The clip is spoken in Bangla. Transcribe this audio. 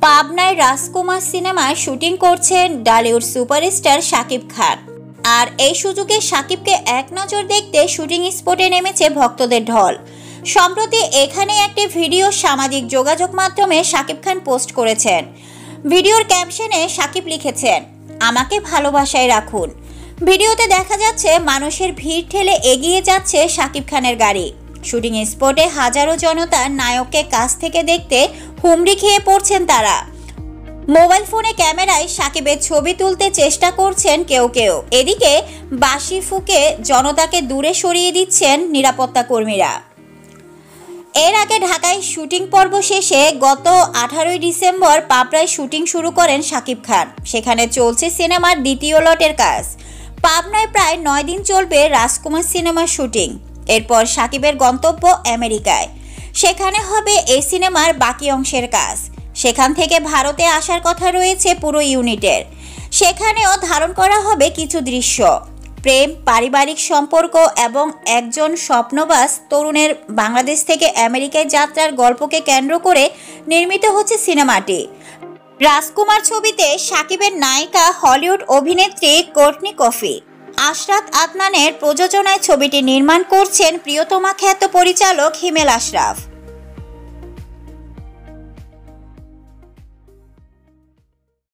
পাবনায় রাজকুমার সিনেমায় শুটিং করছেন বলিউড সুপারস্টার শাকিব খান। আর এই সুযোগে শাকিবকে এক নজর দেখতে শুটিং স্পটে নেমেছে ভক্তদের ঢল। সম্প্রতি এখানে একটি ভিডিও সামাজিক যোগাযোগ মাধ্যমে শাকিব খান পোস্ট করেছেন। ভিডিওর ক্যাপশনে শাকিব লিখেছেন, আমাকে ভালোবাসায় রাখুন। ভিডিওতে দেখা যাচ্ছে মানুষের ভিড় ঠেলে এগিয়ে যাচ্ছে শাকিব খানের গাড়ি। শুটিং স্পটে হাজারো জনতা নায়ককে কাছ থেকে দেখতে হুমড়ি খেয়ে পড়ছেন তারা। মোবাইল ফোনে ক্যামেরায় শাকিবের ছবি তুলতে চেষ্টা করছেন কেউ কেউ। এদিকে বাঁশি ফুঁকে জনতাকে দূরে সরিয়ে দিচ্ছেন নিরাপত্তা কর্মীরা। এর আগে ঢাকায় শুটিং পর্ব শেষে গত 18 ডিসেম্বর পাবনায় শুটিং শুরু করেন শাকিব খান। সেখানে চলছে সিনেমার দ্বিতীয় লটের কাজ। পাবনায় প্রায় 9 দিন চলবে রাজকুমার সিনেমার শুটিং। এরপর শাকিবের গন্তব্য আমেরিকায়। সেখানে হবে এই সিনেমার বাকি অংশের কাজ। সেখান থেকে ভারতে আসার কথা রয়েছে পুরো ইউনিটের। সেখানেও ধারণ করা হবে কিছু দৃশ্য। প্রেম, পারিবারিক সম্পর্ক এবং একজন স্বপ্নবাজ তরুণের বাংলাদেশ থেকে আমেরিকায় যাত্রার গল্পকে কেন্দ্র করে নির্মিত হচ্ছে সিনেমাটি। রাজকুমার ছবিতে শাকিবের নায়িকা হলিউড অভিনেত্রী কোর্টনি কফি। আশরাত আদনানের প্রযোজনায় ছবিটি নির্মাণ করছেন প্রিয়তমা খ্যাত পরিচালক হিমেল আশরাফ।